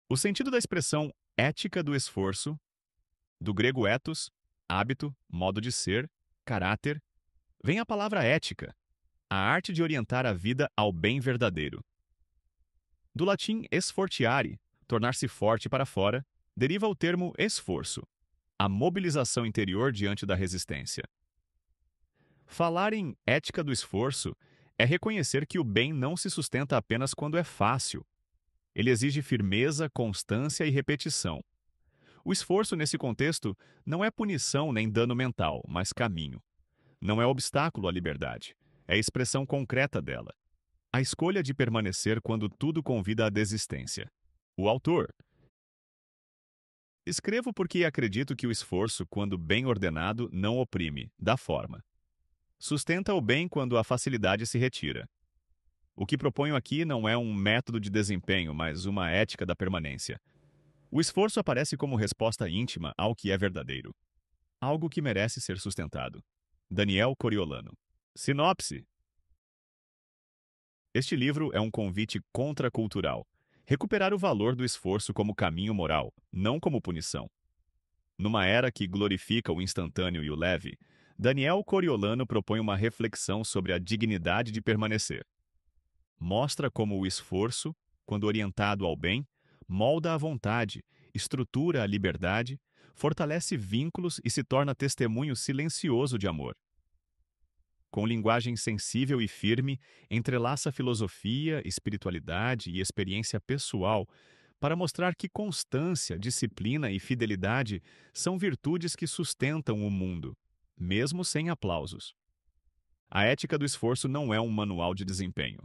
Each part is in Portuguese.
O sentido da expressão ética do esforço, do grego ethos, hábito, modo de ser, caráter, vem a palavra ética, a arte de orientar a vida ao bem verdadeiro. Do latim esfortiare, tornar-se forte para fora, deriva o termo esforço, a mobilização interior diante da resistência. Falar em ética do esforço é reconhecer que o bem não se sustenta apenas quando é fácil. Ele exige firmeza, constância e repetição. O esforço, nesse contexto, não é punição nem dano mental, mas caminho. Não é obstáculo à liberdade, é expressão concreta dela. A escolha de permanecer quando tudo convida à desistência. O autor. Escrevo porque acredito que o esforço, quando bem ordenado, não oprime, dá forma. Sustenta o bem quando a facilidade se retira. O que proponho aqui não é um método de desempenho, mas uma ética da permanência. O esforço aparece como resposta íntima ao que é verdadeiro. Algo que merece ser sustentado. Daniel Coriolano. Sinopse. Este livro é um convite contracultural. Recuperar o valor do esforço como caminho moral, não como punição. Numa era que glorifica o instantâneo e o leve, Daniel Coriolano propõe uma reflexão sobre a dignidade de permanecer. Mostra como o esforço, quando orientado ao bem, molda a vontade, estrutura a liberdade, fortalece vínculos e se torna testemunho silencioso de amor. Com linguagem sensível e firme, entrelaça filosofia, espiritualidade e experiência pessoal para mostrar que constância, disciplina e fidelidade são virtudes que sustentam o mundo, mesmo sem aplausos. A ética do esforço não é um manual de desempenho.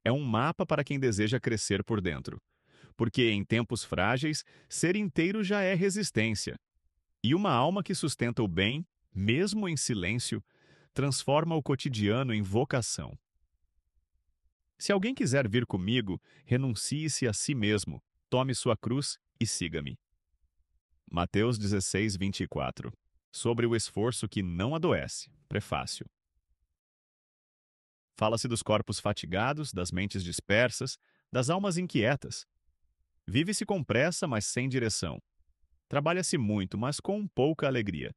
É um mapa para quem deseja crescer por dentro. Porque em tempos frágeis, ser inteiro já é resistência. E uma alma que sustenta o bem, mesmo em silêncio, transforma o cotidiano em vocação. Se alguém quiser vir comigo, renuncie-se a si mesmo, tome sua cruz e siga-me. Mateus 16, 24. Sobre o esforço que não adoece. Prefácio. Fala-se dos corpos fatigados, das mentes dispersas, das almas inquietas. Vive-se com pressa, mas sem direção. Trabalha-se muito, mas com pouca alegria.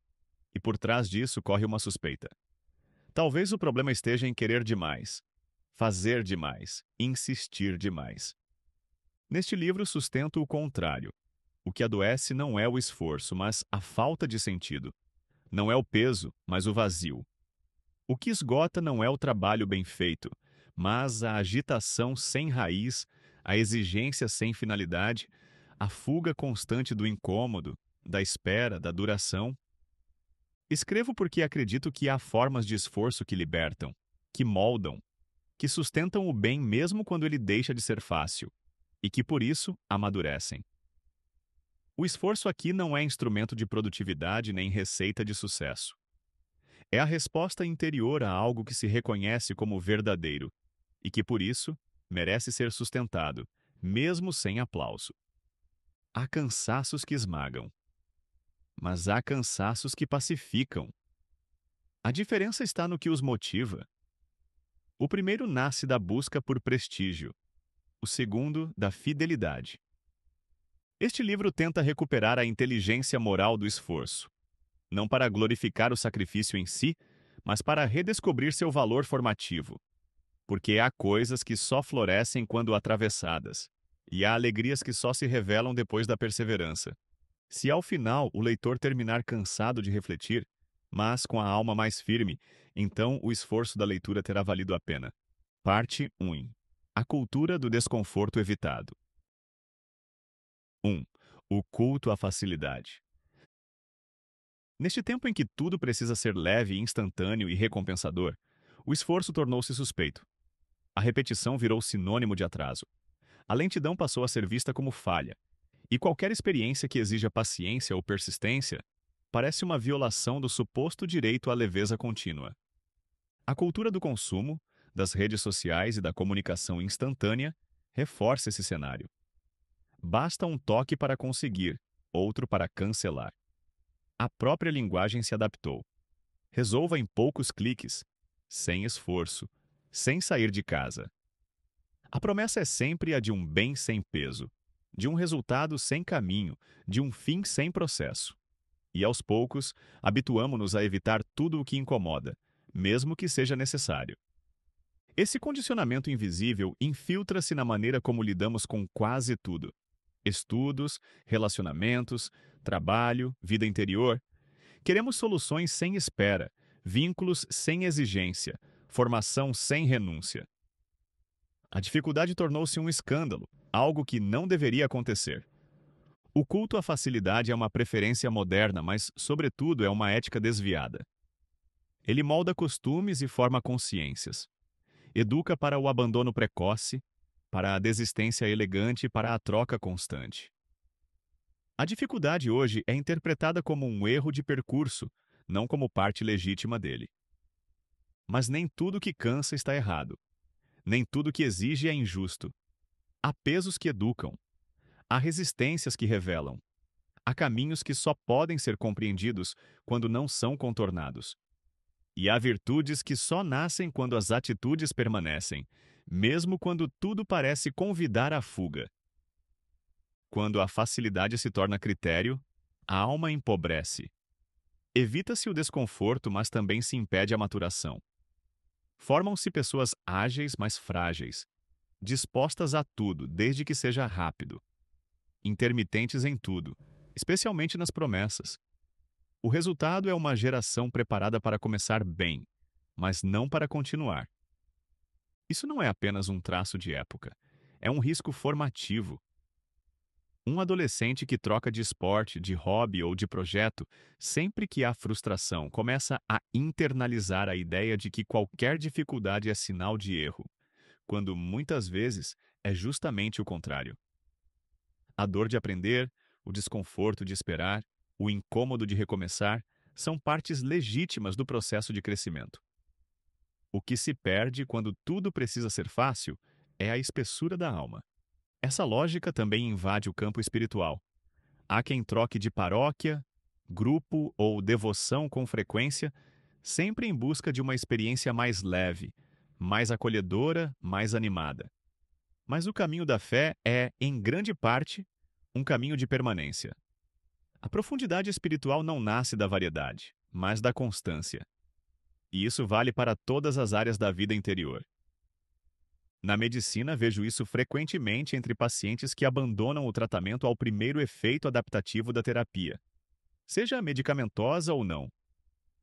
E por trás disso corre uma suspeita. Talvez o problema esteja em querer demais, fazer demais, insistir demais. Neste livro sustento o contrário. O que adoece não é o esforço, mas a falta de sentido. Não é o peso, mas o vazio. O que esgota não é o trabalho bem feito, mas a agitação sem raiz, a exigência sem finalidade, a fuga constante do incômodo, da espera, da duração. Escrevo porque acredito que há formas de esforço que libertam, que moldam, que sustentam o bem mesmo quando ele deixa de ser fácil, e que por isso amadurecem. O esforço aqui não é instrumento de produtividade nem receita de sucesso. É a resposta interior a algo que se reconhece como verdadeiro e que, por isso, merece ser sustentado, mesmo sem aplauso. Há cansaços que esmagam, mas há cansaços que pacificam. A diferença está no que os motiva. O primeiro nasce da busca por prestígio, o segundo, da fidelidade. Este livro tenta recuperar a inteligência moral do esforço, não para glorificar o sacrifício em si, mas para redescobrir seu valor formativo. Porque há coisas que só florescem quando atravessadas, e há alegrias que só se revelam depois da perseverança. Se ao final o leitor terminar cansado de refletir, mas com a alma mais firme, então o esforço da leitura terá valido a pena. Parte 1. A cultura do desconforto evitado. 1. O culto à facilidade. Neste tempo em que tudo precisa ser leve, instantâneo e recompensador, o esforço tornou-se suspeito. A repetição virou sinônimo de atraso. A lentidão passou a ser vista como falha. E qualquer experiência que exija paciência ou persistência parece uma violação do suposto direito à leveza contínua. A cultura do consumo, das redes sociais e da comunicação instantânea reforça esse cenário. Basta um toque para conseguir, outro para cancelar. A própria linguagem se adaptou. Resolva em poucos cliques, sem esforço, sem sair de casa. A promessa é sempre a de um bem sem peso. de um resultado sem caminho, de um fim sem processo. E aos poucos, habituamo-nos a evitar tudo o que incomoda, mesmo que seja necessário. Esse condicionamento invisível infiltra-se na maneira como lidamos com quase tudo: estudos, relacionamentos, trabalho, vida interior. Queremos soluções sem espera, vínculos sem exigência, formação sem renúncia. A dificuldade tornou-se um escândalo, algo que não deveria acontecer. O culto à facilidade é uma preferência moderna, mas, sobretudo, é uma ética desviada. Ele molda costumes e forma consciências. Educa para o abandono precoce, para a desistência elegante e para a troca constante. A dificuldade hoje é interpretada como um erro de percurso, não como parte legítima dele. Mas nem tudo que cansa está errado. Nem tudo que exige é injusto. Há pesos que educam. Há resistências que revelam. Há caminhos que só podem ser compreendidos quando não são contornados. E há virtudes que só nascem quando as atitudes permanecem, mesmo quando tudo parece convidar à fuga. Quando a facilidade se torna critério, a alma empobrece. Evita-se o desconforto, mas também se impede a maturação. Formam-se pessoas ágeis, mas frágeis, dispostas a tudo, desde que seja rápido, intermitentes em tudo, especialmente nas promessas. O resultado é uma geração preparada para começar bem, mas não para continuar. Isso não é apenas um traço de época, é um risco formativo. Um adolescente que troca de esporte, de hobby ou de projeto, sempre que há frustração, começa a internalizar a ideia de que qualquer dificuldade é sinal de erro, quando muitas vezes é justamente o contrário. A dor de aprender, o desconforto de esperar, o incômodo de recomeçar são partes legítimas do processo de crescimento. O que se perde quando tudo precisa ser fácil é a espessura da alma. Essa lógica também invade o campo espiritual. Há quem troque de paróquia, grupo ou devoção com frequência, sempre em busca de uma experiência mais leve, mais acolhedora, mais animada. Mas o caminho da fé é, em grande parte, um caminho de permanência. A profundidade espiritual não nasce da variedade, mas da constância. E isso vale para todas as áreas da vida interior. Na medicina, vejo isso frequentemente entre pacientes que abandonam o tratamento ao primeiro efeito adaptativo da terapia, seja medicamentosa ou não,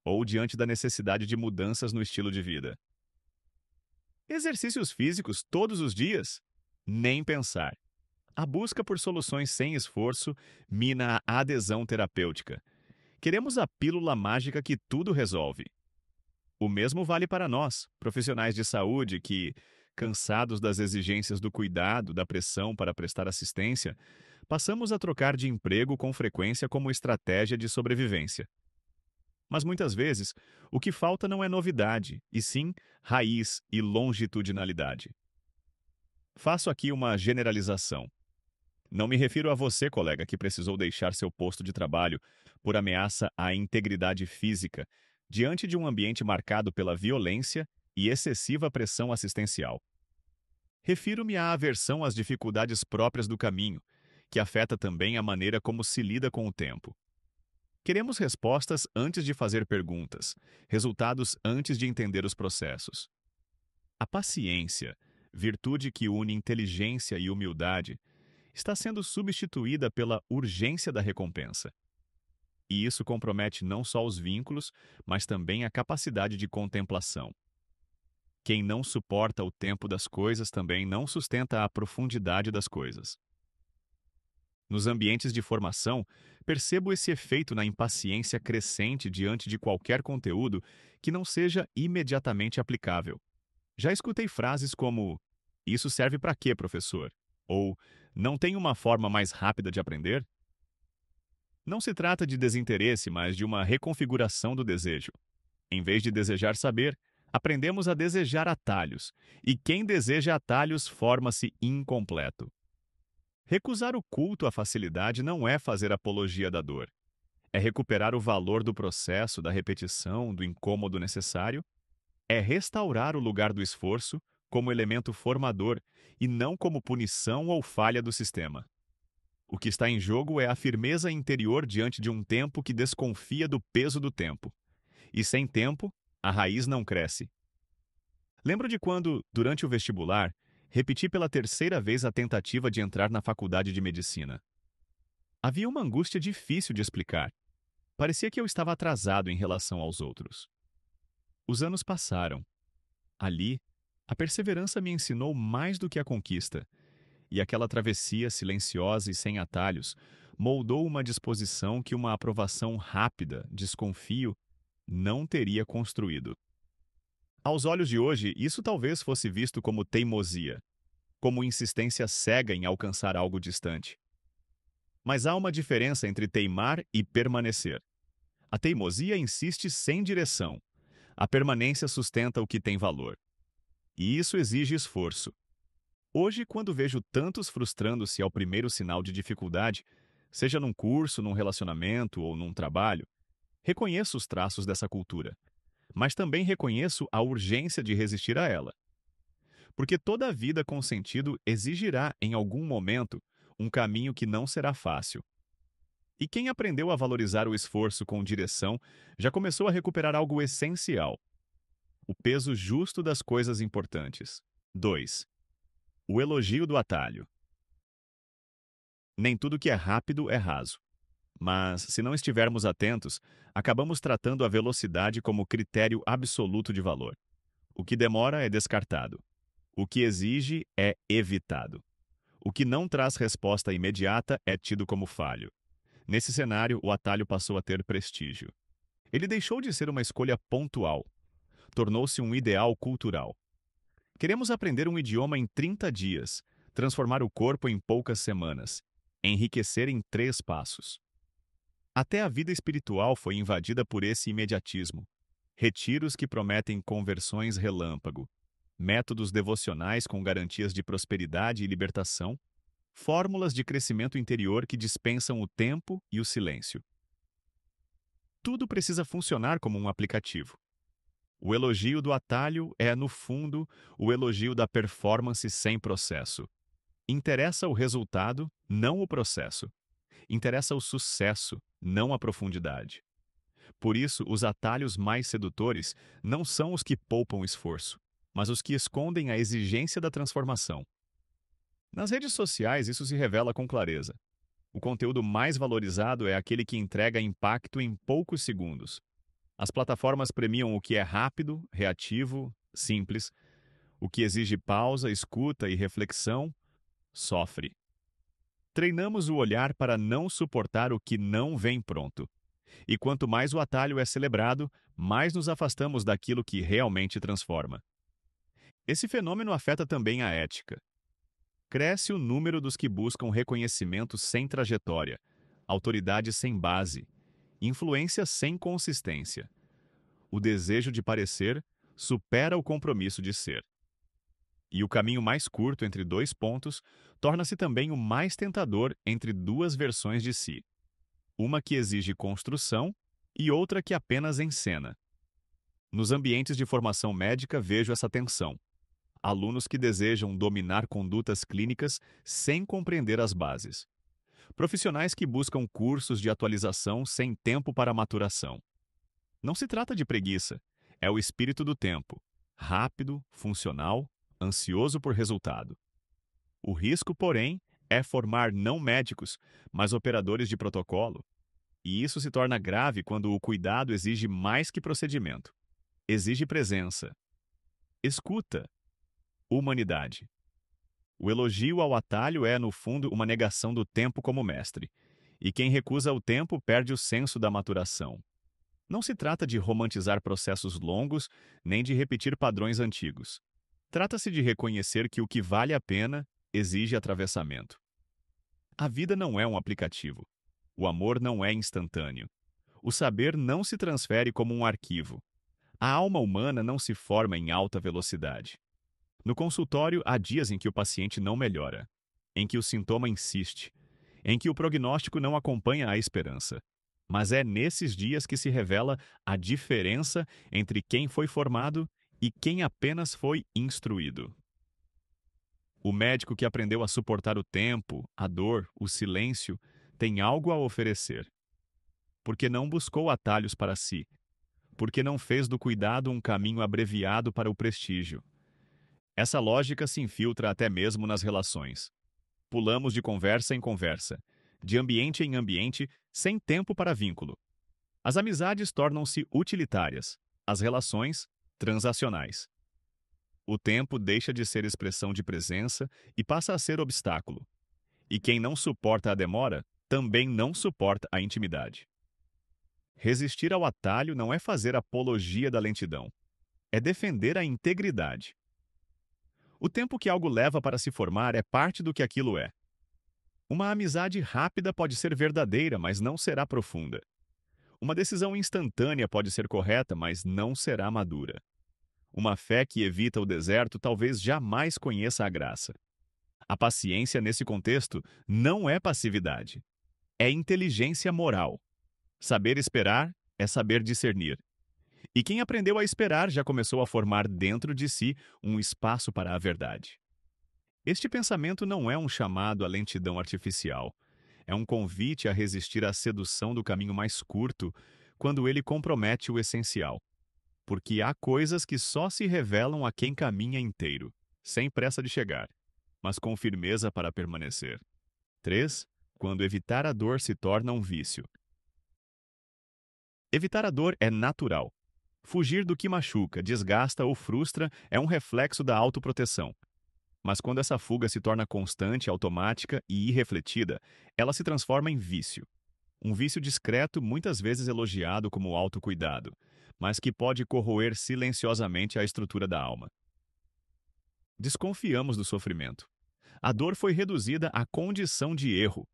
ou diante da necessidade de mudanças no estilo de vida. Exercícios físicos todos os dias? Nem pensar. A busca por soluções sem esforço mina a adesão terapêutica. Queremos a pílula mágica que tudo resolve. O mesmo vale para nós, profissionais de saúde que, cansados das exigências do cuidado, da pressão para prestar assistência, passamos a trocar de emprego com frequência como estratégia de sobrevivência. Mas muitas vezes, o que falta não é novidade, e sim raiz e longitudinalidade. Faço aqui uma generalização. Não me refiro a você, colega, que precisou deixar seu posto de trabalho por ameaça à integridade física, diante de um ambiente marcado pela violência e excessiva pressão assistencial. Refiro-me à aversão às dificuldades próprias do caminho, que afeta também a maneira como se lida com o tempo. Queremos respostas antes de fazer perguntas, resultados antes de entender os processos. A paciência, virtude que une inteligência e humildade, está sendo substituída pela urgência da recompensa. E isso compromete não só os vínculos, mas também a capacidade de contemplação. Quem não suporta o tempo das coisas também não sustenta a profundidade das coisas. Nos ambientes de formação, percebo esse efeito na impaciência crescente diante de qualquer conteúdo que não seja imediatamente aplicável. Já escutei frases como: "Isso serve para quê, professor?" Ou "Não tem uma forma mais rápida de aprender?" Não se trata de desinteresse, mas de uma reconfiguração do desejo. Em vez de desejar saber, aprendemos a desejar atalhos, e quem deseja atalhos forma-se incompleto. Recusar o culto à facilidade não é fazer apologia da dor. É recuperar o valor do processo, da repetição, do incômodo necessário. É restaurar o lugar do esforço como elemento formador e não como punição ou falha do sistema. O que está em jogo é a firmeza interior diante de um tempo que desconfia do peso do tempo. E sem tempo, a raiz não cresce. Lembro de quando, durante o vestibular, repeti pela terceira vez a tentativa de entrar na faculdade de medicina. Havia uma angústia difícil de explicar. Parecia que eu estava atrasado em relação aos outros. Os anos passaram. Ali, a perseverança me ensinou mais do que a conquista, e aquela travessia silenciosa e sem atalhos moldou uma disposição que uma aprovação rápida, desconfio, não teria construído. Aos olhos de hoje, isso talvez fosse visto como teimosia, como insistência cega em alcançar algo distante. Mas há uma diferença entre teimar e permanecer. A teimosia insiste sem direção. A permanência sustenta o que tem valor. E isso exige esforço. Hoje, quando vejo tantos frustrando-se ao primeiro sinal de dificuldade, seja num curso, num relacionamento ou num trabalho, reconheço os traços dessa cultura, mas também reconheço a urgência de resistir a ela. Porque toda vida com sentido exigirá, em algum momento, um caminho que não será fácil. E quem aprendeu a valorizar o esforço com direção já começou a recuperar algo essencial: o peso justo das coisas importantes. 2. O elogio do atalho. Nem tudo que é rápido é raso. Mas, se não estivermos atentos, acabamos tratando a velocidade como critério absoluto de valor. O que demora é descartado. O que exige é evitado. O que não traz resposta imediata é tido como falho. Nesse cenário, o atalho passou a ter prestígio. Ele deixou de ser uma escolha pontual. Tornou-se um ideal cultural. Queremos aprender um idioma em 30 dias, transformar o corpo em poucas semanas, enriquecer em 3 passos. Até a vida espiritual foi invadida por esse imediatismo. Retiros que prometem conversões relâmpago, métodos devocionais com garantias de prosperidade e libertação, fórmulas de crescimento interior que dispensam o tempo e o silêncio. Tudo precisa funcionar como um aplicativo. O elogio do atalho é, no fundo, o elogio da performance sem processo. Interessa o resultado, não o processo. Interessa o sucesso, não a profundidade. Por isso, os atalhos mais sedutores não são os que poupam esforço, mas os que escondem a exigência da transformação. Nas redes sociais, isso se revela com clareza. O conteúdo mais valorizado é aquele que entrega impacto em poucos segundos. As plataformas premiam o que é rápido, reativo, simples. O que exige pausa, escuta e reflexão, sofre. Treinamos o olhar para não suportar o que não vem pronto. E quanto mais o atalho é celebrado, mais nos afastamos daquilo que realmente transforma. Esse fenômeno afeta também a ética. Cresce o número dos que buscam reconhecimento sem trajetória, autoridade sem base, influência sem consistência. O desejo de parecer supera o compromisso de ser. E o caminho mais curto entre 2 pontos torna-se também o mais tentador entre 2 versões de si. Uma que exige construção e outra que apenas encena. Nos ambientes de formação médica vejo essa tensão. Alunos que desejam dominar condutas clínicas sem compreender as bases. Profissionais que buscam cursos de atualização sem tempo para maturação. Não se trata de preguiça, é o espírito do tempo. Rápido, funcional, ansioso por resultado. O risco, porém, é formar não médicos, mas operadores de protocolo. E isso se torna grave quando o cuidado exige mais que procedimento. Exige presença. Escuta. Humanidade. O elogio ao atalho é, no fundo, uma negação do tempo como mestre. E quem recusa o tempo perde o senso da maturação. Não se trata de romantizar processos longos, nem de repetir padrões antigos. Trata-se de reconhecer que o que vale a pena exige atravessamento. A vida não é um aplicativo. O amor não é instantâneo. O saber não se transfere como um arquivo. A alma humana não se forma em alta velocidade. No consultório, há dias em que o paciente não melhora, em que o sintoma insiste, em que o prognóstico não acompanha a esperança. Mas é nesses dias que se revela a diferença entre quem foi formado e quem apenas foi instruído. O médico que aprendeu a suportar o tempo, a dor, o silêncio, tem algo a oferecer. Porque não buscou atalhos para si, porque não fez do cuidado um caminho abreviado para o prestígio. Essa lógica se infiltra até mesmo nas relações. Pulamos de conversa em conversa, de ambiente em ambiente, sem tempo para vínculo. As amizades tornam-se utilitárias, as relações, transacionais. O tempo deixa de ser expressão de presença e passa a ser obstáculo. E quem não suporta a demora, também não suporta a intimidade. Resistir ao atalho não é fazer apologia da lentidão, é defender a integridade. O tempo que algo leva para se formar é parte do que aquilo é. Uma amizade rápida pode ser verdadeira, mas não será profunda. Uma decisão instantânea pode ser correta, mas não será madura. Uma fé que evita o deserto talvez jamais conheça a graça. A paciência, nesse contexto, não é passividade. É inteligência moral. Saber esperar é saber discernir. E quem aprendeu a esperar já começou a formar dentro de si um espaço para a verdade. Este pensamento não é um chamado à lentidão artificial. É um convite a resistir à sedução do caminho mais curto quando ele compromete o essencial. Porque há coisas que só se revelam a quem caminha inteiro, sem pressa de chegar, mas com firmeza para permanecer. 3. Quando evitar a dor se torna um vício. Evitar a dor é natural. Fugir do que machuca, desgasta ou frustra é um reflexo da autoproteção. Mas quando essa fuga se torna constante, automática e irrefletida, ela se transforma em vício. Um vício discreto, muitas vezes elogiado como autocuidado, mas que pode corroer silenciosamente a estrutura da alma. Desconfiamos do sofrimento. A dor foi reduzida à condição de erro.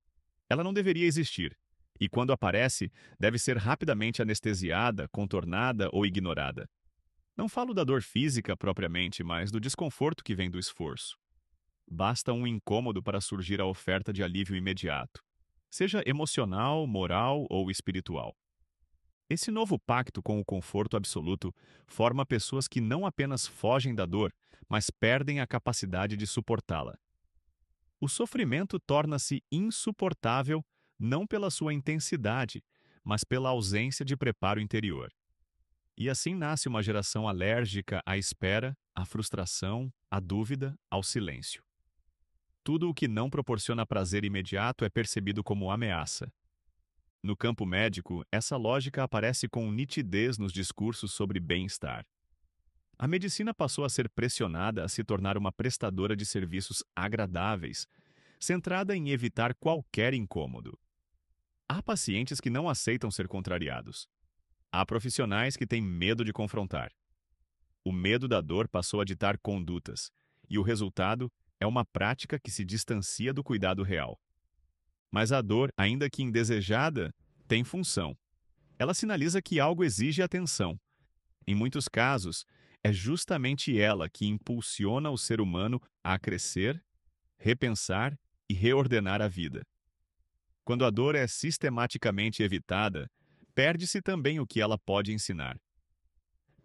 Ela não deveria existir, e quando aparece, deve ser rapidamente anestesiada, contornada ou ignorada. Não falo da dor física propriamente, mas do desconforto que vem do esforço. Basta um incômodo para surgir a oferta de alívio imediato, seja emocional, moral ou espiritual. Esse novo pacto com o conforto absoluto forma pessoas que não apenas fogem da dor, mas perdem a capacidade de suportá-la. O sofrimento torna-se insuportável não pela sua intensidade, mas pela ausência de preparo interior. E assim nasce uma geração alérgica à espera, à frustração, à dúvida, ao silêncio. Tudo o que não proporciona prazer imediato é percebido como ameaça. No campo médico, essa lógica aparece com nitidez nos discursos sobre bem-estar. A medicina passou a ser pressionada a se tornar uma prestadora de serviços agradáveis, centrada em evitar qualquer incômodo. Há pacientes que não aceitam ser contrariados. Há profissionais que têm medo de confrontar. O medo da dor passou a ditar condutas, e o resultado é uma prática que se distancia do cuidado real. Mas a dor, ainda que indesejada, tem função. Ela sinaliza que algo exige atenção. Em muitos casos, é justamente ela que impulsiona o ser humano a crescer, repensar e reordenar a vida. Quando a dor é sistematicamente evitada, perde-se também o que ela pode ensinar.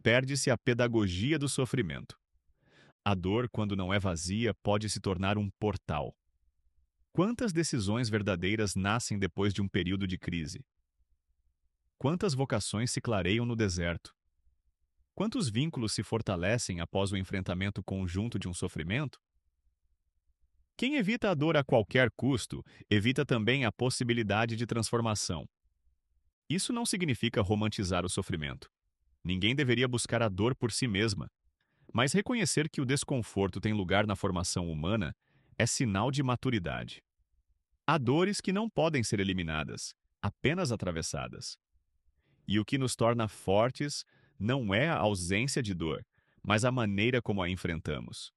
Perde-se a pedagogia do sofrimento. A dor, quando não é vazia, pode se tornar um portal. Quantas decisões verdadeiras nascem depois de um período de crise? Quantas vocações se clareiam no deserto? Quantos vínculos se fortalecem após o enfrentamento conjunto de um sofrimento? Quem evita a dor a qualquer custo, evita também a possibilidade de transformação. Isso não significa romantizar o sofrimento. Ninguém deveria buscar a dor por si mesma. Mas reconhecer que o desconforto tem lugar na formação humana é sinal de maturidade. Há dores que não podem ser eliminadas, apenas atravessadas. E o que nos torna fortes não é a ausência de dor, mas a maneira como a enfrentamos.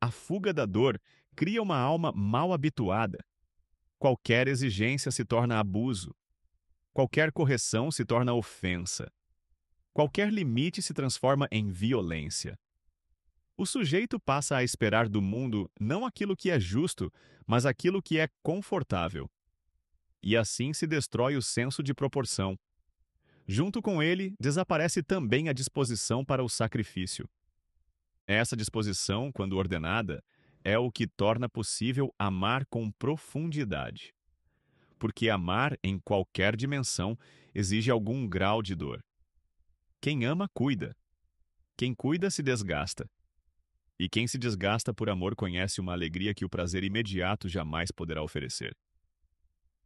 A fuga da dor cria uma alma mal habituada. Qualquer exigência se torna abuso. Qualquer correção se torna ofensa. Qualquer limite se transforma em violência. O sujeito passa a esperar do mundo não aquilo que é justo, mas aquilo que é confortável. E assim se destrói o senso de proporção. Junto com ele, desaparece também a disposição para o sacrifício. Essa disposição, quando ordenada, é o que torna possível amar com profundidade. Porque amar em qualquer dimensão exige algum grau de dor. Quem ama, cuida. Quem cuida, se desgasta. E quem se desgasta por amor conhece uma alegria que o prazer imediato jamais poderá oferecer.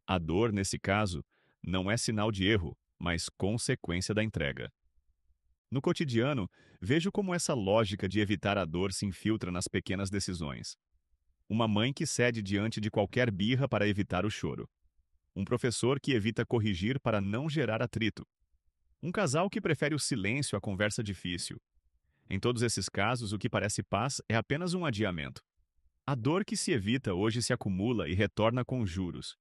A dor, nesse caso, não é sinal de erro, mas consequência da entrega. No cotidiano, vejo como essa lógica de evitar a dor se infiltra nas pequenas decisões. Uma mãe que cede diante de qualquer birra para evitar o choro. Um professor que evita corrigir para não gerar atrito. Um casal que prefere o silêncio à conversa difícil. Em todos esses casos, o que parece paz é apenas um adiamento. A dor que se evita hoje se acumula e retorna com juros.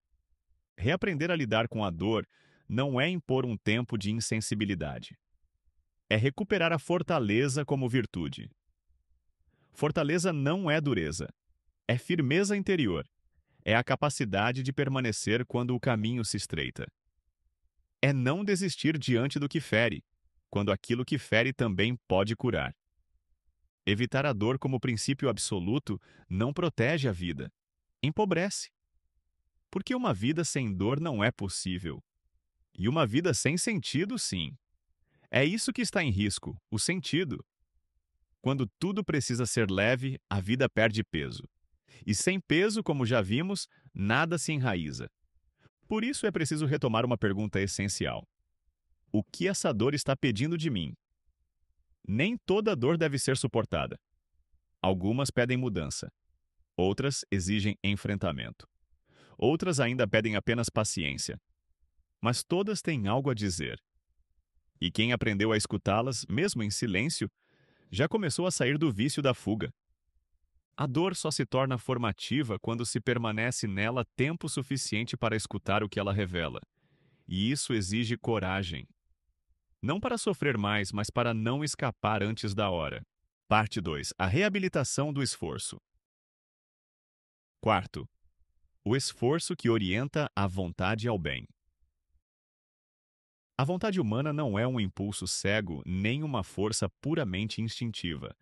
Reaprender a lidar com a dor não é impor um tempo de insensibilidade. É recuperar a fortaleza como virtude. Fortaleza não é dureza, é firmeza interior. É a capacidade de permanecer quando o caminho se estreita. É não desistir diante do que fere, quando aquilo que fere também pode curar. Evitar a dor como princípio absoluto não protege a vida, empobrece. Porque uma vida sem dor não é possível. E uma vida sem sentido, sim. É isso que está em risco, o sentido. Quando tudo precisa ser leve, a vida perde peso. E sem peso, como já vimos, nada se enraiza. Por isso é preciso retomar uma pergunta essencial. O que essa dor está pedindo de mim? Nem toda dor deve ser suportada. Algumas pedem mudança. Outras exigem enfrentamento. Outras ainda pedem apenas paciência. Mas todas têm algo a dizer. E quem aprendeu a escutá-las, mesmo em silêncio, já começou a sair do vício da fuga. A dor só se torna formativa quando se permanece nela tempo suficiente para escutar o que ela revela. E isso exige coragem. Não para sofrer mais, mas para não escapar antes da hora. Parte 2. A reabilitação do esforço. Quarto, o esforço que orienta a vontade ao bem. A vontade humana não é um impulso cego nem uma força puramente instintiva.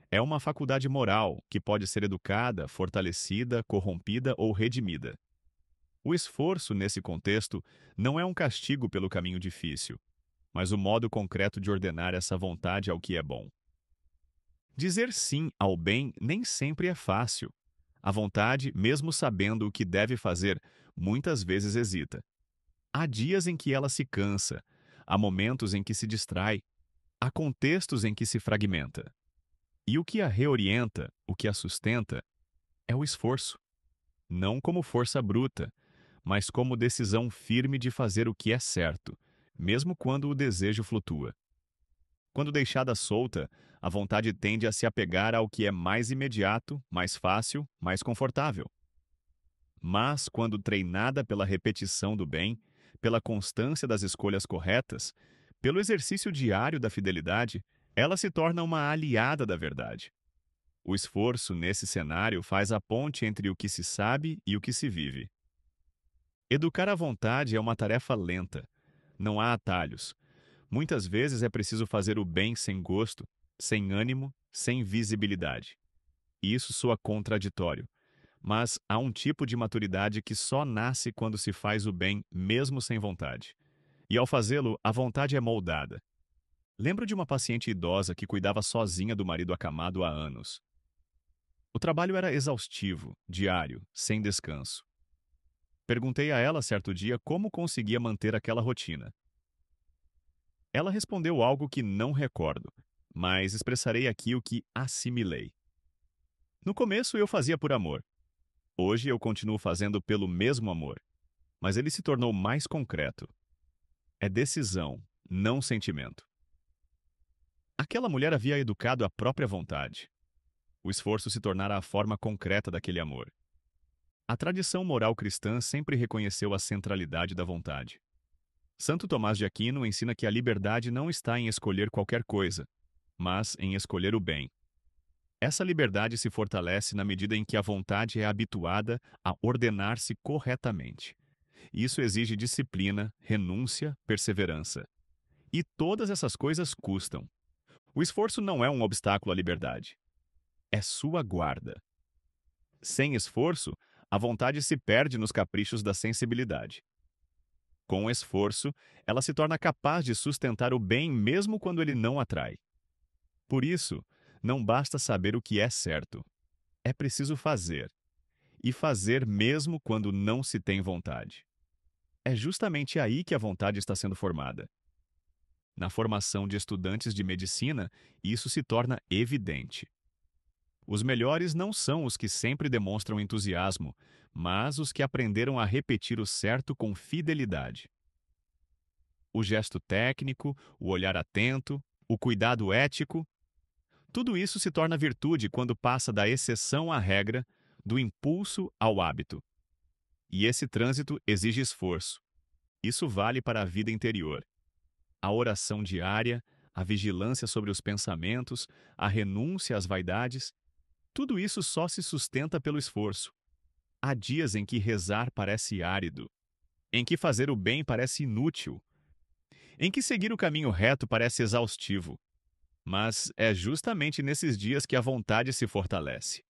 É uma faculdade moral que pode ser educada, fortalecida, corrompida ou redimida. O esforço, nesse contexto, não é um castigo pelo caminho difícil, mas o modo concreto de ordenar essa vontade ao que é bom. Dizer sim ao bem nem sempre é fácil. A vontade, mesmo sabendo o que deve fazer, muitas vezes hesita. Há dias em que ela se cansa, há momentos em que se distrai, há contextos em que se fragmenta. E o que a reorienta, o que a sustenta, é o esforço. Não como força bruta, mas como decisão firme de fazer o que é certo, mesmo quando o desejo flutua. Quando deixada solta, a vontade tende a se apegar ao que é mais imediato, mais fácil, mais confortável. Mas, quando treinada pela repetição do bem, pela constância das escolhas corretas, pelo exercício diário da fidelidade, ela se torna uma aliada da verdade. O esforço, nesse cenário, faz a ponte entre o que se sabe e o que se vive. Educar a vontade é uma tarefa lenta. Não há atalhos. Muitas vezes é preciso fazer o bem sem gosto, sem ânimo, sem visibilidade. Isso soa contraditório, mas há um tipo de maturidade que só nasce quando se faz o bem mesmo sem vontade. E ao fazê-lo, a vontade é moldada. Lembro de uma paciente idosa que cuidava sozinha do marido acamado há anos. O trabalho era exaustivo, diário, sem descanso. Perguntei a ela certo dia como conseguia manter aquela rotina. Ela respondeu algo que não recordo, mas expressarei aqui o que assimilei. No começo eu fazia por amor. Hoje eu continuo fazendo pelo mesmo amor, mas ele se tornou mais concreto. É decisão, não sentimento. Aquela mulher havia educado a própria vontade. O esforço se tornara a forma concreta daquele amor. A tradição moral cristã sempre reconheceu a centralidade da vontade. Santo Tomás de Aquino ensina que a liberdade não está em escolher qualquer coisa, mas em escolher o bem. Essa liberdade se fortalece na medida em que a vontade é habituada a ordenar-se corretamente. Isso exige disciplina, renúncia, perseverança. E todas essas coisas custam. O esforço não é um obstáculo à liberdade. É sua guarda. Sem esforço, a vontade se perde nos caprichos da sensibilidade. Com esforço, ela se torna capaz de sustentar o bem mesmo quando ele não atrai. Por isso, não basta saber o que é certo. É preciso fazer. E fazer mesmo quando não se tem vontade. É justamente aí que a vontade está sendo formada. Na formação de estudantes de medicina, isso se torna evidente. Os melhores não são os que sempre demonstram entusiasmo, mas os que aprenderam a repetir o certo com fidelidade. O gesto técnico, o olhar atento, o cuidado ético, tudo isso se torna virtude quando passa da exceção à regra, do impulso ao hábito. E esse trânsito exige esforço. Isso vale para a vida interior. A oração diária, a vigilância sobre os pensamentos, a renúncia às vaidades, tudo isso só se sustenta pelo esforço. Há dias em que rezar parece árido, em que fazer o bem parece inútil, em que seguir o caminho reto parece exaustivo. Mas é justamente nesses dias que a vontade se fortalece.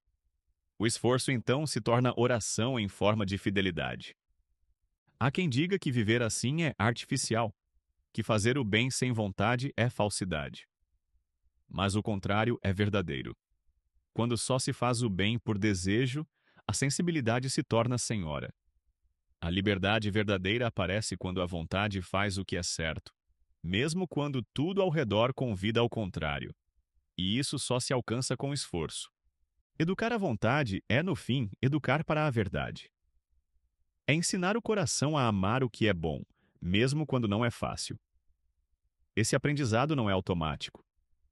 O esforço, então, se torna oração em forma de fidelidade. Há quem diga que viver assim é artificial, que fazer o bem sem vontade é falsidade. Mas o contrário é verdadeiro. Quando só se faz o bem por desejo, a sensibilidade se torna senhora. A liberdade verdadeira aparece quando a vontade faz o que é certo, mesmo quando tudo ao redor convida ao contrário. E isso só se alcança com esforço. Educar a vontade é, no fim, educar para a verdade. É ensinar o coração a amar o que é bom, mesmo quando não é fácil. Esse aprendizado não é automático.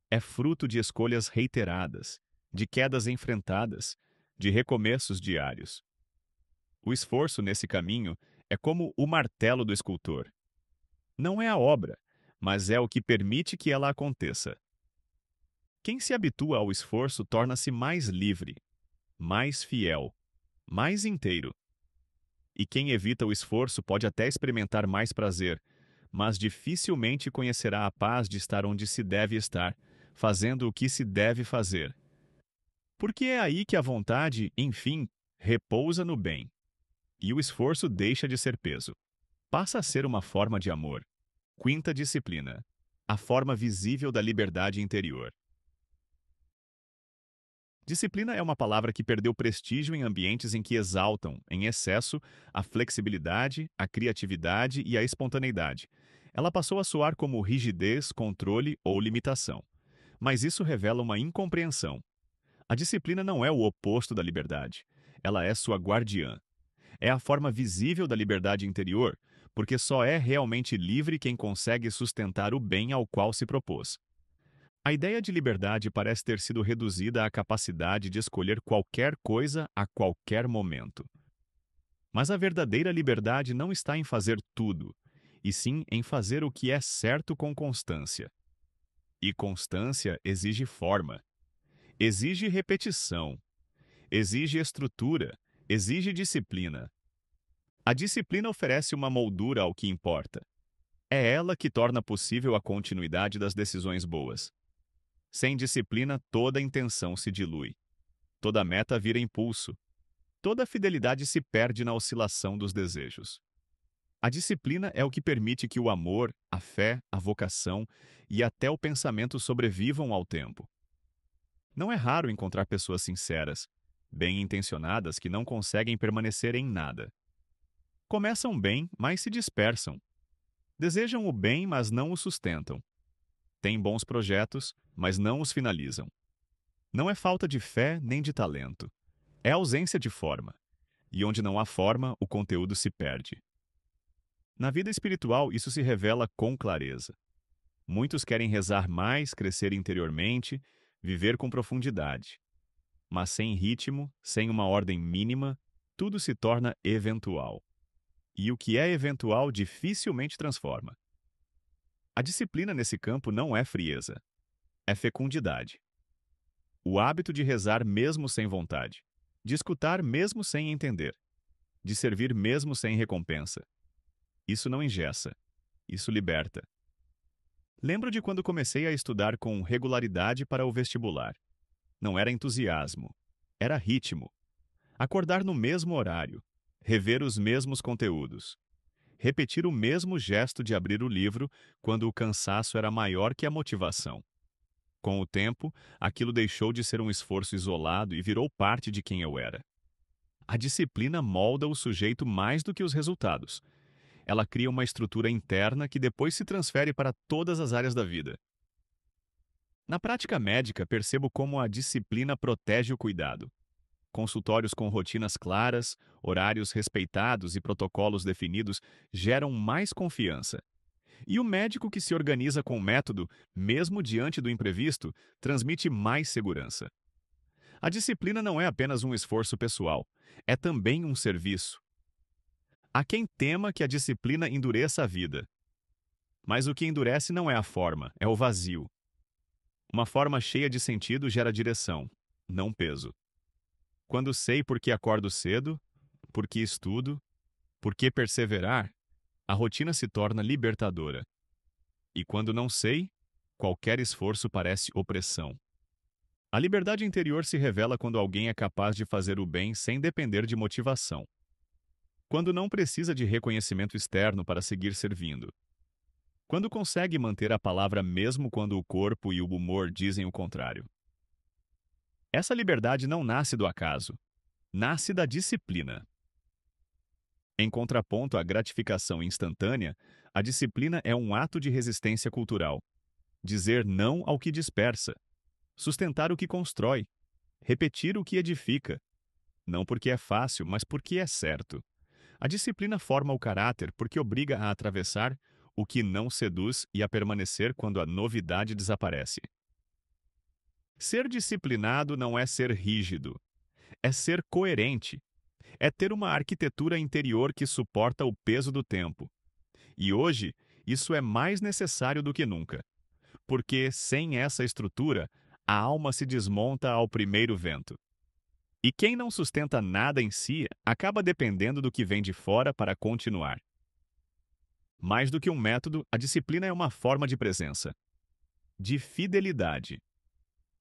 É fruto de escolhas reiteradas, de quedas enfrentadas, de recomeços diários. O esforço nesse caminho é como o martelo do escultor. Não é a obra, mas é o que permite que ela aconteça. Quem se habitua ao esforço torna-se mais livre, mais fiel, mais inteiro. E quem evita o esforço pode até experimentar mais prazer, mas dificilmente conhecerá a paz de estar onde se deve estar, fazendo o que se deve fazer. Porque é aí que a vontade, enfim, repousa no bem. E o esforço deixa de ser peso. Passa a ser uma forma de amor. Quinta disciplina. A forma visível da liberdade interior. Disciplina é uma palavra que perdeu prestígio em ambientes em que exaltam, em excesso, a flexibilidade, a criatividade e a espontaneidade. Ela passou a soar como rigidez, controle ou limitação. Mas isso revela uma incompreensão. A disciplina não é o oposto da liberdade. Ela é sua guardiã. É a forma visível da liberdade interior, porque só é realmente livre quem consegue sustentar o bem ao qual se propôs. A ideia de liberdade parece ter sido reduzida à capacidade de escolher qualquer coisa a qualquer momento. Mas a verdadeira liberdade não está em fazer tudo, e sim em fazer o que é certo com constância. E constância exige forma, exige repetição, exige estrutura, exige disciplina. A disciplina oferece uma moldura ao que importa. É ela que torna possível a continuidade das decisões boas. Sem disciplina, toda intenção se dilui. Toda meta vira impulso. Toda fidelidade se perde na oscilação dos desejos. A disciplina é o que permite que o amor, a fé, a vocação e até o pensamento sobrevivam ao tempo. Não é raro encontrar pessoas sinceras, bem-intencionadas que não conseguem permanecer em nada. Começam bem, mas se dispersam. Desejam o bem, mas não o sustentam. Têm bons projetos, mas não os finalizam. Não é falta de fé nem de talento. É ausência de forma. E onde não há forma, o conteúdo se perde. Na vida espiritual, isso se revela com clareza. Muitos querem rezar mais, crescer interiormente, viver com profundidade. Mas sem ritmo, sem uma ordem mínima, tudo se torna eventual. E o que é eventual dificilmente transforma. A disciplina nesse campo não é frieza, é fecundidade. O hábito de rezar mesmo sem vontade, de escutar mesmo sem entender, de servir mesmo sem recompensa. Isso não engessa, isso liberta. Lembro de quando comecei a estudar com regularidade para o vestibular. Não era entusiasmo, era ritmo. Acordar no mesmo horário, rever os mesmos conteúdos, repetir o mesmo gesto de abrir o livro quando o cansaço era maior que a motivação. Com o tempo, aquilo deixou de ser um esforço isolado e virou parte de quem eu era. A disciplina molda o sujeito mais do que os resultados. Ela cria uma estrutura interna que depois se transfere para todas as áreas da vida. Na prática médica, percebo como a disciplina protege o cuidado. Consultórios com rotinas claras, horários respeitados e protocolos definidos geram mais confiança. E o médico que se organiza com método, mesmo diante do imprevisto, transmite mais segurança. A disciplina não é apenas um esforço pessoal, é também um serviço. Há quem tema que a disciplina endureça a vida. Mas o que endurece não é a forma, é o vazio. Uma forma cheia de sentido gera direção, não peso. Quando sei por que acordo cedo, por que estudo, por que perseverar, a rotina se torna libertadora. E quando não sei, qualquer esforço parece opressão. A liberdade interior se revela quando alguém é capaz de fazer o bem sem depender de motivação. Quando não precisa de reconhecimento externo para seguir servindo. Quando consegue manter a palavra mesmo quando o corpo e o humor dizem o contrário. Essa liberdade não nasce do acaso, nasce da disciplina. Em contraponto à gratificação instantânea, a disciplina é um ato de resistência cultural. Dizer não ao que dispersa, sustentar o que constrói, repetir o que edifica. Não porque é fácil, mas porque é certo. A disciplina forma o caráter porque obriga a atravessar o que não seduz e a permanecer quando a novidade desaparece. Ser disciplinado não é ser rígido, é ser coerente, é ter uma arquitetura interior que suporta o peso do tempo. E hoje, isso é mais necessário do que nunca, porque sem essa estrutura, a alma se desmonta ao primeiro vento. E quem não sustenta nada em si acaba dependendo do que vem de fora para continuar. Mais do que um método, a disciplina é uma forma de presença, de fidelidade,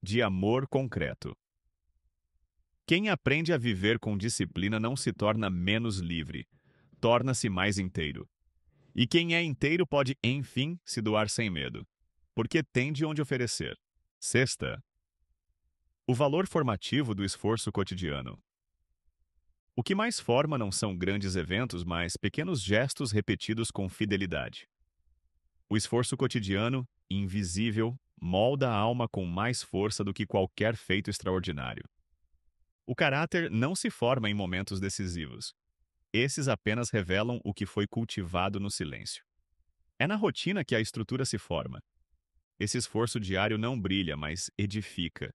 de amor concreto. Quem aprende a viver com disciplina não se torna menos livre, torna-se mais inteiro. E quem é inteiro pode, enfim, se doar sem medo, porque tem de onde oferecer. Sexta, o valor formativo do esforço cotidiano. O que mais forma não são grandes eventos, mas pequenos gestos repetidos com fidelidade. O esforço cotidiano, invisível, molda a alma com mais força do que qualquer feito extraordinário. O caráter não se forma em momentos decisivos. Esses apenas revelam o que foi cultivado no silêncio. É na rotina que a estrutura se forma. Esse esforço diário não brilha, mas edifica.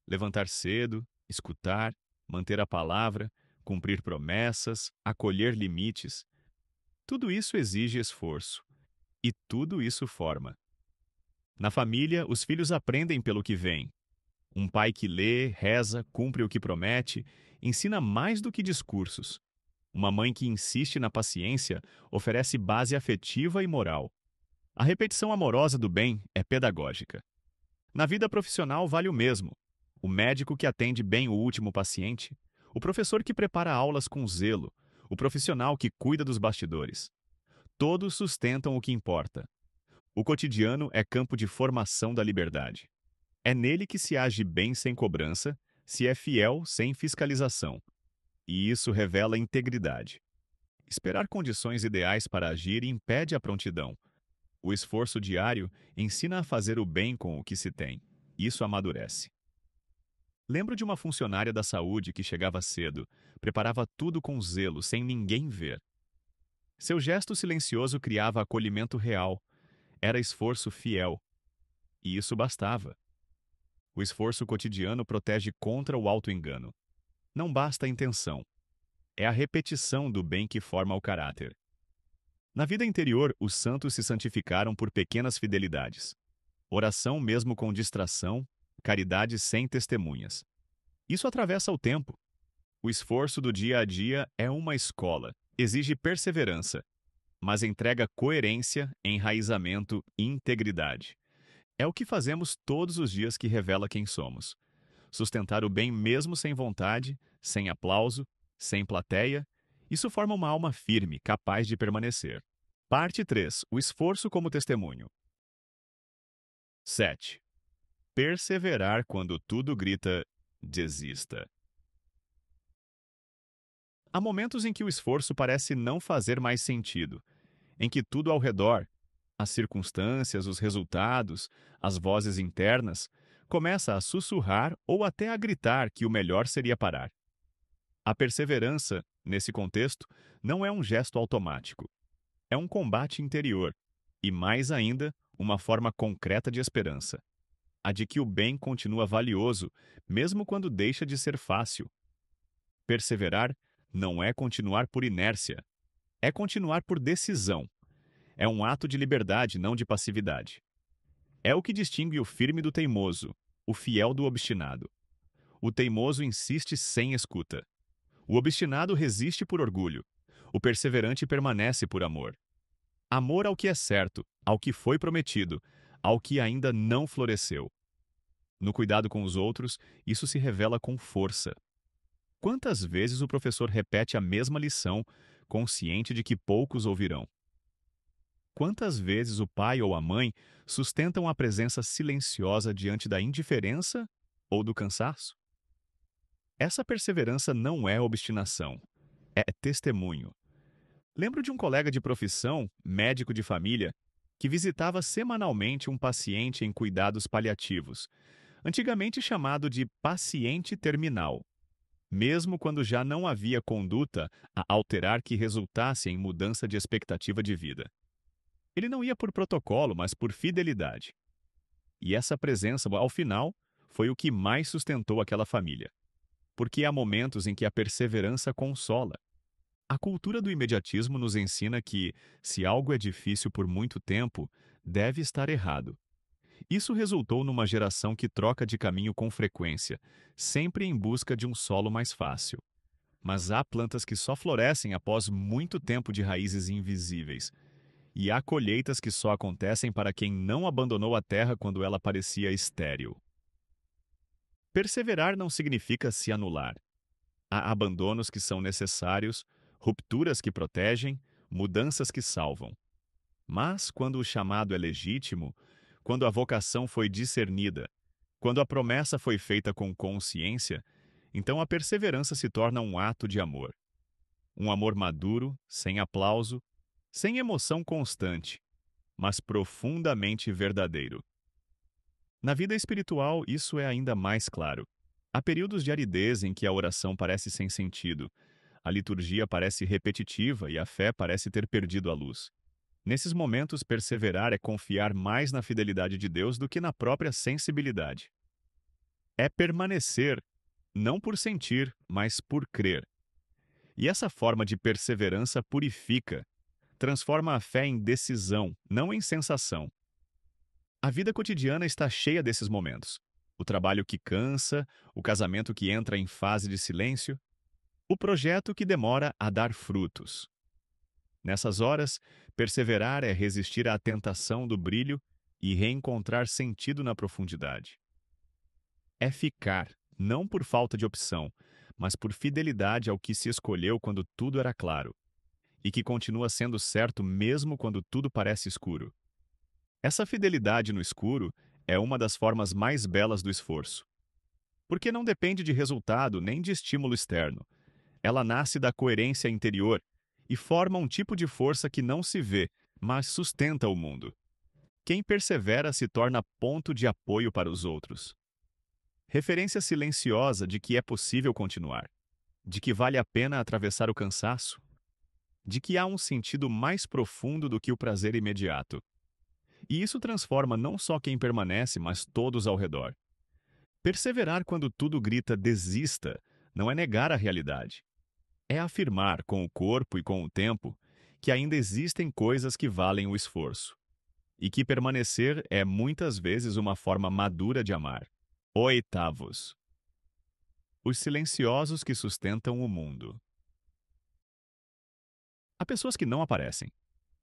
Levantar cedo, escutar, manter a palavra, cumprir promessas, acolher limites. Tudo isso exige esforço. E tudo isso forma. Na família, os filhos aprendem pelo que vem. Um pai que lê, reza, cumpre o que promete, ensina mais do que discursos. Uma mãe que insiste na paciência oferece base afetiva e moral. A repetição amorosa do bem é pedagógica. Na vida profissional vale o mesmo. O médico que atende bem o último paciente, o professor que prepara aulas com zelo, o profissional que cuida dos bastidores. Todos sustentam o que importa. O cotidiano é campo de formação da liberdade. É nele que se age bem sem cobrança, se é fiel sem fiscalização. E isso revela integridade. Esperar condições ideais para agir impede a prontidão. O esforço diário ensina a fazer o bem com o que se tem. Isso amadurece. Lembro de uma funcionária da saúde que chegava cedo, preparava tudo com zelo, sem ninguém ver. Seu gesto silencioso criava acolhimento real. Era esforço fiel. E isso bastava. O esforço cotidiano protege contra o auto-engano. Não basta a intenção. É a repetição do bem que forma o caráter. Na vida interior, os santos se santificaram por pequenas fidelidades. Oração mesmo com distração, caridade sem testemunhas. Isso atravessa o tempo. O esforço do dia a dia é uma escola, exige perseverança, mas entrega coerência, enraizamento e integridade. É o que fazemos todos os dias que revela quem somos. Sustentar o bem mesmo sem vontade, sem aplauso, sem plateia, isso forma uma alma firme, capaz de permanecer. Parte 3. O esforço como testemunho. 7. Perseverar quando tudo grita desista. Há momentos em que o esforço parece não fazer mais sentido, em que tudo ao redor, as circunstâncias, os resultados, as vozes internas, começa a sussurrar ou até a gritar que o melhor seria parar. A perseverança, nesse contexto, não é um gesto automático. É um combate interior e, mais ainda, uma forma concreta de esperança. A de que o bem continua valioso, mesmo quando deixa de ser fácil. Perseverar não é continuar por inércia, é continuar por decisão. É um ato de liberdade, não de passividade. É o que distingue o firme do teimoso, o fiel do obstinado. O teimoso insiste sem escuta. O obstinado resiste por orgulho. O perseverante permanece por amor. Amor ao que é certo, ao que foi prometido, ao que ainda não floresceu. No cuidado com os outros, isso se revela com força. Quantas vezes o professor repete a mesma lição, consciente de que poucos ouvirão? Quantas vezes o pai ou a mãe sustentam a presença silenciosa diante da indiferença ou do cansaço? Essa perseverança não é obstinação, é testemunho. Lembro de um colega de profissão, médico de família, que visitava semanalmente um paciente em cuidados paliativos, antigamente chamado de paciente terminal, mesmo quando já não havia conduta a alterar que resultasse em mudança de expectativa de vida. Ele não ia por protocolo, mas por fidelidade. E essa presença, ao final, foi o que mais sustentou aquela família. Porque há momentos em que a perseverança consola. A cultura do imediatismo nos ensina que, se algo é difícil por muito tempo, deve estar errado. Isso resultou numa geração que troca de caminho com frequência, sempre em busca de um solo mais fácil. Mas há plantas que só florescem após muito tempo de raízes invisíveis. E há colheitas que só acontecem para quem não abandonou a terra quando ela parecia estéril. Perseverar não significa se anular. Há abandonos que são necessários, rupturas que protegem, mudanças que salvam. Mas, quando o chamado é legítimo, quando a vocação foi discernida, quando a promessa foi feita com consciência, então a perseverança se torna um ato de amor. Um amor maduro, sem aplauso, sem emoção constante, mas profundamente verdadeiro. Na vida espiritual, isso é ainda mais claro. Há períodos de aridez em que a oração parece sem sentido, a liturgia parece repetitiva e a fé parece ter perdido a luz. Nesses momentos, perseverar é confiar mais na fidelidade de Deus do que na própria sensibilidade. É permanecer, não por sentir, mas por crer. E essa forma de perseverança purifica, transforma a fé em decisão, não em sensação. A vida cotidiana está cheia desses momentos. O trabalho que cansa, o casamento que entra em fase de silêncio, o projeto que demora a dar frutos. Nessas horas, perseverar é resistir à tentação do brilho e reencontrar sentido na profundidade. É ficar, não por falta de opção, mas por fidelidade ao que se escolheu quando tudo era claro, e que continua sendo certo mesmo quando tudo parece escuro. Essa fidelidade no escuro é uma das formas mais belas do esforço. Porque não depende de resultado nem de estímulo externo. Ela nasce da coerência interior e forma um tipo de força que não se vê, mas sustenta o mundo. Quem persevera se torna ponto de apoio para os outros. Referência silenciosa de que é possível continuar, de que vale a pena atravessar o cansaço, de que há um sentido mais profundo do que o prazer imediato. E isso transforma não só quem permanece, mas todos ao redor. Perseverar quando tudo grita desista não é negar a realidade. É afirmar com o corpo e com o tempo que ainda existem coisas que valem o esforço. E que permanecer é muitas vezes uma forma madura de amar. Oitavos. Os silenciosos que sustentam o mundo. Há pessoas que não aparecem,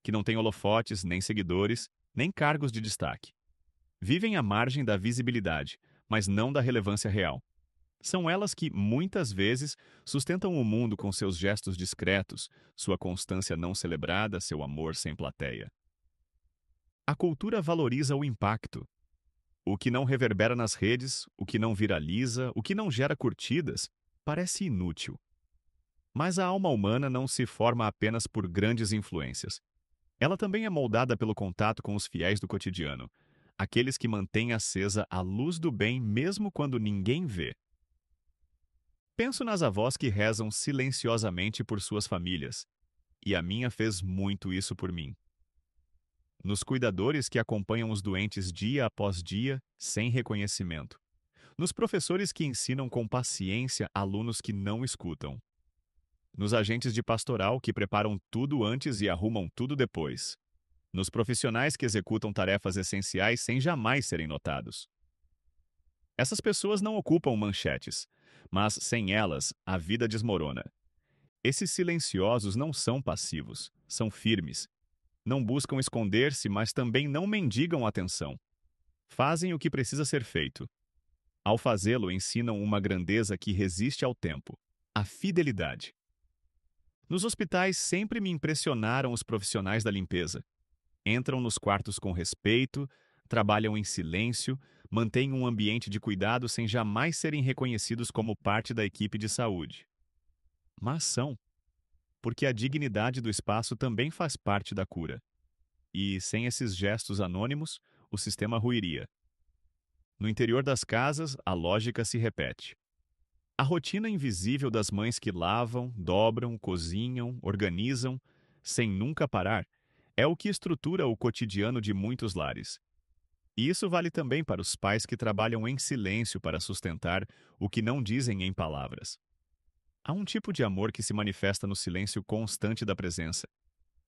que não têm holofotes, nem seguidores, nem cargos de destaque. Vivem à margem da visibilidade, mas não da relevância real. São elas que, muitas vezes, sustentam o mundo com seus gestos discretos, sua constância não celebrada, seu amor sem plateia. A cultura valoriza o impacto. O que não reverbera nas redes, o que não viraliza, o que não gera curtidas, parece inútil. Mas a alma humana não se forma apenas por grandes influências. Ela também é moldada pelo contato com os fiéis do cotidiano, aqueles que mantêm acesa a luz do bem mesmo quando ninguém vê. Penso nas avós que rezam silenciosamente por suas famílias, e a minha fez muito isso por mim. Nos cuidadores que acompanham os doentes dia após dia, sem reconhecimento. Nos professores que ensinam com paciência alunos que não escutam. Nos agentes de pastoral que preparam tudo antes e arrumam tudo depois. Nos profissionais que executam tarefas essenciais sem jamais serem notados. Essas pessoas não ocupam manchetes, mas sem elas, a vida desmorona. Esses silenciosos não são passivos, são firmes. Não buscam esconder-se, mas também não mendigam atenção. Fazem o que precisa ser feito. Ao fazê-lo, ensinam uma grandeza que resiste ao tempo: a fidelidade. Nos hospitais sempre me impressionaram os profissionais da limpeza. Entram nos quartos com respeito, trabalham em silêncio, mantêm um ambiente de cuidado sem jamais serem reconhecidos como parte da equipe de saúde. Mas são, porque a dignidade do espaço também faz parte da cura. E, sem esses gestos anônimos, o sistema ruiria. No interior das casas, a lógica se repete. A rotina invisível das mães que lavam, dobram, cozinham, organizam, sem nunca parar, é o que estrutura o cotidiano de muitos lares. E isso vale também para os pais que trabalham em silêncio para sustentar o que não dizem em palavras. Há um tipo de amor que se manifesta no silêncio constante da presença,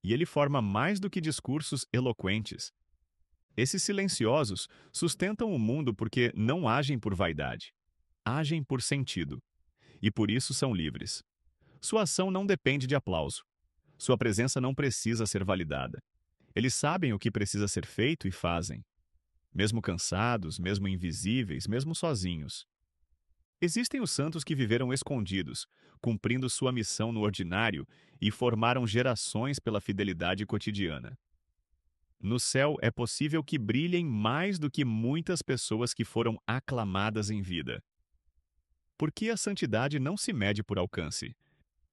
e ele forma mais do que discursos eloquentes. Esses silenciosos sustentam o mundo porque não agem por vaidade, agem por sentido, e por isso são livres. Sua ação não depende de aplauso. Sua presença não precisa ser validada. Eles sabem o que precisa ser feito e fazem. Mesmo cansados, mesmo invisíveis, mesmo sozinhos. Existem os santos que viveram escondidos, cumprindo sua missão no ordinário e formaram gerações pela fidelidade cotidiana. No céu é possível que brilhem mais do que muitas pessoas que foram aclamadas em vida. Porque a santidade não se mede por alcance,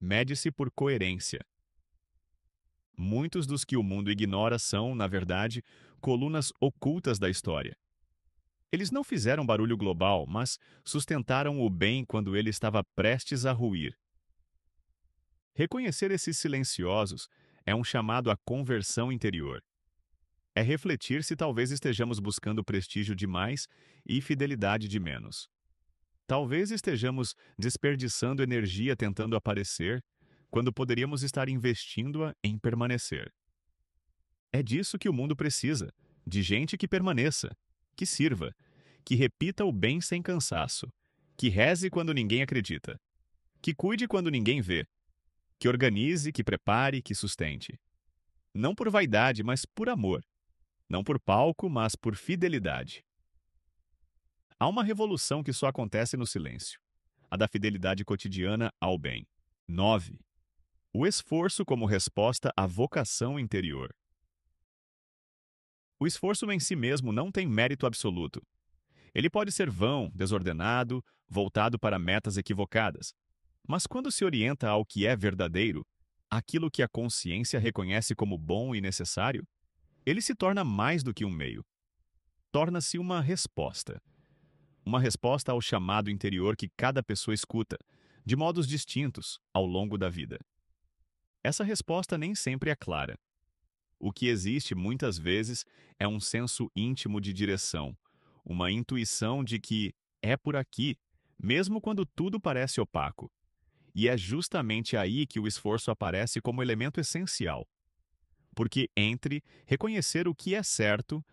mede-se por coerência. Muitos dos que o mundo ignora são, na verdade, colunas ocultas da história. Eles não fizeram barulho global, mas sustentaram o bem quando ele estava prestes a ruir. Reconhecer esses silenciosos é um chamado à conversão interior. É refletir se talvez estejamos buscando prestígio demais e fidelidade de menos. Talvez estejamos desperdiçando energia tentando aparecer, quando poderíamos estar investindo-a em permanecer. É disso que o mundo precisa, de gente que permaneça, que sirva, que repita o bem sem cansaço, que reze quando ninguém acredita, que cuide quando ninguém vê, que organize, que prepare, que sustente. Não por vaidade, mas por amor. Não por palco, mas por fidelidade. Há uma revolução que só acontece no silêncio, a da fidelidade cotidiana ao bem. 9. O esforço como resposta à vocação interior. O esforço em si mesmo não tem mérito absoluto. Ele pode ser vão, desordenado, voltado para metas equivocadas. Mas quando se orienta ao que é verdadeiro, aquilo que a consciência reconhece como bom e necessário, ele se torna mais do que um meio. Torna-se uma resposta. Uma resposta ao chamado interior que cada pessoa escuta, de modos distintos, ao longo da vida. Essa resposta nem sempre é clara. O que existe muitas vezes é um senso íntimo de direção, uma intuição de que é por aqui, mesmo quando tudo parece opaco. E é justamente aí que o esforço aparece como elemento essencial. Porque entre reconhecer o que é certo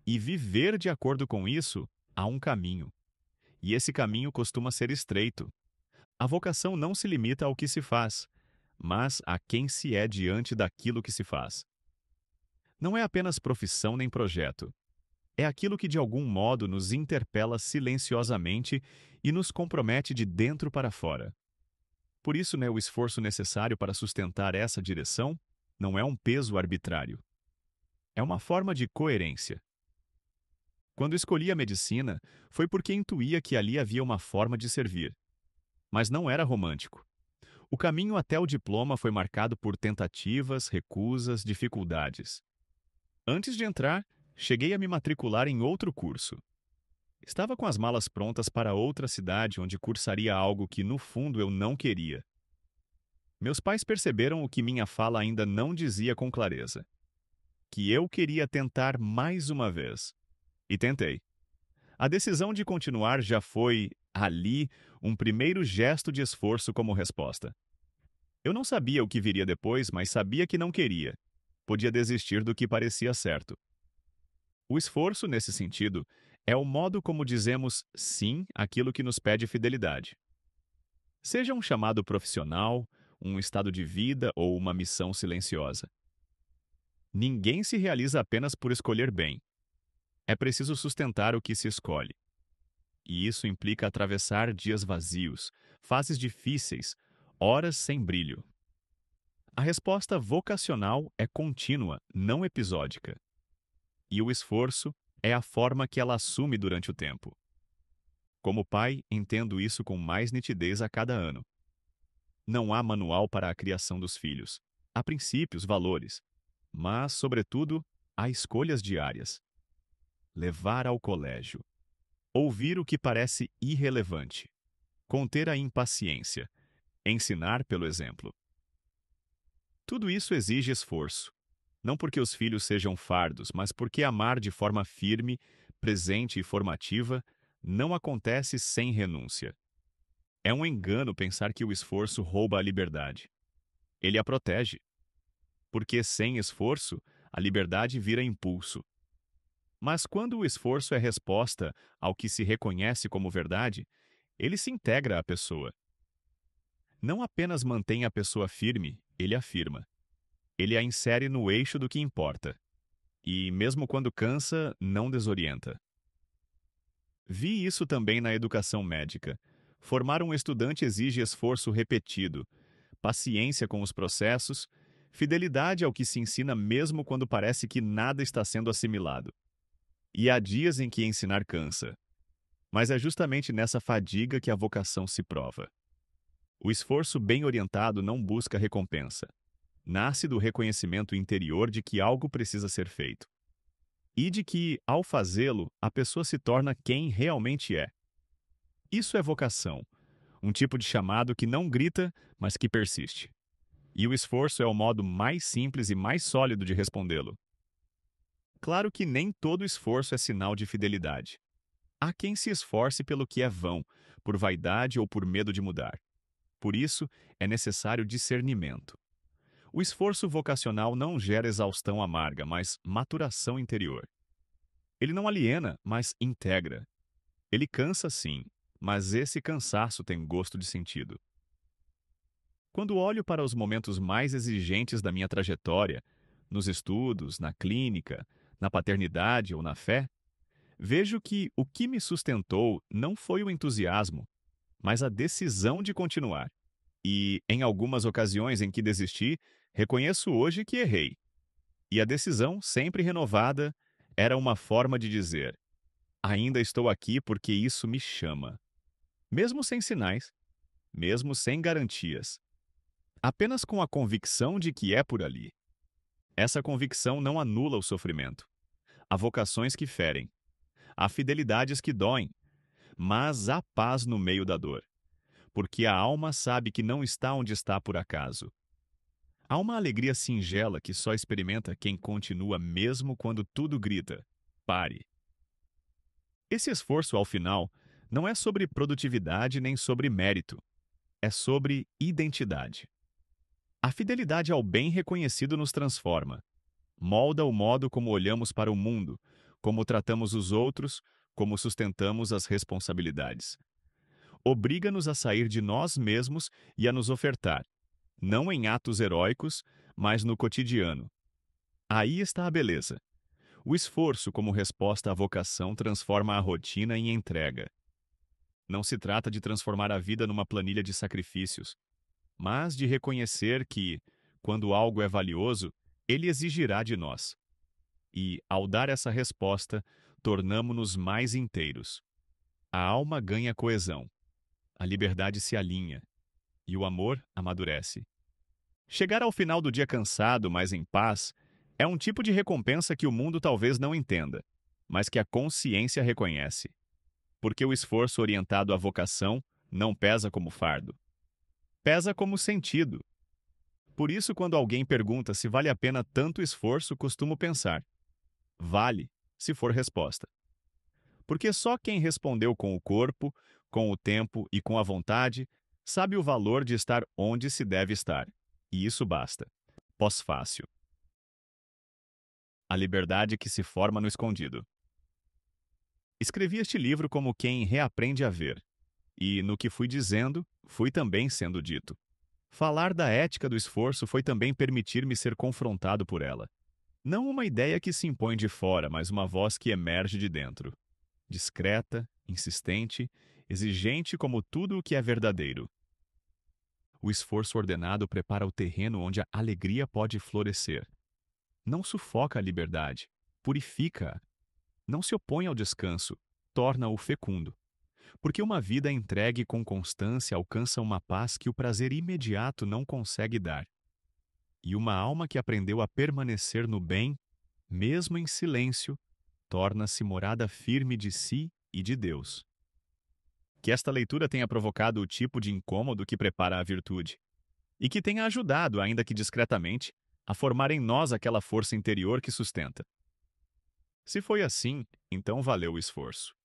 e viver de acordo com isso, há um caminho. E esse caminho costuma ser estreito. A vocação não se limita ao que se faz, mas a quem se é diante daquilo que se faz. Não é apenas profissão nem projeto. É aquilo que de algum modo nos interpela silenciosamente e nos compromete de dentro para fora. Por isso, o esforço necessário para sustentar essa direção não é um peso arbitrário. É uma forma de coerência. Quando escolhi a medicina, foi porque intuía que ali havia uma forma de servir. Mas não era romântico. O caminho até o diploma foi marcado por tentativas, recusas, dificuldades. Antes de entrar, cheguei a me matricular em outro curso. Estava com as malas prontas para outra cidade onde cursaria algo que, no fundo, eu não queria. Meus pais perceberam o que minha fala ainda não dizia com clareza: que eu queria tentar mais uma vez. E tentei. A decisão de continuar já foi, ali, um primeiro gesto de esforço como resposta. Eu não sabia o que viria depois, mas sabia que não queria. Podia desistir do que parecia certo. O esforço, nesse sentido, é o modo como dizemos sim àquilo que nos pede fidelidade. Seja um chamado profissional, um estado de vida ou uma missão silenciosa. Ninguém se realiza apenas por escolher bem. É preciso sustentar o que se escolhe. E isso implica atravessar dias vazios, fases difíceis, horas sem brilho. A resposta vocacional é contínua, não episódica. E o esforço é a forma que ela assume durante o tempo. Como pai, entendo isso com mais nitidez a cada ano. Não há manual para a criação dos filhos. Há princípios, valores. Mas, sobretudo, há escolhas diárias. Levar ao colégio. Ouvir o que parece irrelevante. Conter a impaciência. Ensinar pelo exemplo. Tudo isso exige esforço. Não porque os filhos sejam fardos, mas porque amar de forma firme, presente e formativa não acontece sem renúncia. É um engano pensar que o esforço rouba a liberdade. Ele a protege. Porque sem esforço, a liberdade vira impulso. Mas quando o esforço é resposta ao que se reconhece como verdade, ele se integra à pessoa. Não apenas mantém a pessoa firme, ele afirma. Ele a insere no eixo do que importa. E, mesmo quando cansa, não desorienta. Vi isso também na educação médica. Formar um estudante exige esforço repetido, paciência com os processos, fidelidade ao que se ensina mesmo quando parece que nada está sendo assimilado. E há dias em que ensinar cansa. Mas é justamente nessa fadiga que a vocação se prova. O esforço bem orientado não busca recompensa. Nasce do reconhecimento interior de que algo precisa ser feito. E de que, ao fazê-lo, a pessoa se torna quem realmente é. Isso é vocação, um tipo de chamado que não grita, mas que persiste. E o esforço é o modo mais simples e mais sólido de respondê-lo. Claro que nem todo esforço é sinal de fidelidade. Há quem se esforce pelo que é vão, por vaidade ou por medo de mudar. Por isso, é necessário discernimento. O esforço vocacional não gera exaustão amarga, mas maturação interior. Ele não aliena, mas integra. Ele cansa, sim, mas esse cansaço tem gosto de sentido. Quando olho para os momentos mais exigentes da minha trajetória, nos estudos, na clínica, na paternidade ou na fé, vejo que o que me sustentou não foi o entusiasmo, mas a decisão de continuar. E, em algumas ocasiões em que desisti, reconheço hoje que errei. E a decisão, sempre renovada, era uma forma de dizer: ainda estou aqui porque isso me chama. Mesmo sem sinais, mesmo sem garantias. Apenas com a convicção de que é por ali. Essa convicção não anula o sofrimento. Há vocações que ferem. Há fidelidades que doem. Mas há paz no meio da dor. Porque a alma sabe que não está onde está por acaso. Há uma alegria singela que só experimenta quem continua mesmo quando tudo grita: pare. Esse esforço, ao final, não é sobre produtividade nem sobre mérito. É sobre identidade. A fidelidade ao bem reconhecido nos transforma. Molda o modo como olhamos para o mundo, como tratamos os outros, como sustentamos as responsabilidades. Obriga-nos a sair de nós mesmos e a nos ofertar, não em atos heróicos, mas no cotidiano. Aí está a beleza. O esforço como resposta à vocação transforma a rotina em entrega. Não se trata de transformar a vida numa planilha de sacrifícios, mas de reconhecer que, quando algo é valioso, ele exigirá de nós. E, ao dar essa resposta, tornamo-nos mais inteiros. A alma ganha coesão, a liberdade se alinha e o amor amadurece. Chegar ao final do dia cansado, mas em paz, é um tipo de recompensa que o mundo talvez não entenda, mas que a consciência reconhece. Porque o esforço orientado à vocação não pesa como fardo, pesa como sentido. Por isso, quando alguém pergunta se vale a pena tanto esforço, costumo pensar: vale, se for resposta. Porque só quem respondeu com o corpo, com o tempo e com a vontade, sabe o valor de estar onde se deve estar. E isso basta. Pós-fácil. A liberdade que se forma no escondido. Escrevi este livro como quem reaprende a ver. E, no que fui dizendo, fui também sendo dito. Falar da ética do esforço foi também permitir-me ser confrontado por ela. Não uma ideia que se impõe de fora, mas uma voz que emerge de dentro. Discreta, insistente, exigente como tudo o que é verdadeiro. O esforço ordenado prepara o terreno onde a alegria pode florescer. Não sufoca a liberdade, purifica-a. Não se opõe ao descanso, torna-o fecundo. Porque uma vida entregue com constância alcança uma paz que o prazer imediato não consegue dar. E uma alma que aprendeu a permanecer no bem, mesmo em silêncio, torna-se morada firme de si e de Deus. Que esta leitura tenha provocado o tipo de incômodo que prepara a virtude, e que tenha ajudado, ainda que discretamente, a formar em nós aquela força interior que sustenta. Se foi assim, então valeu o esforço.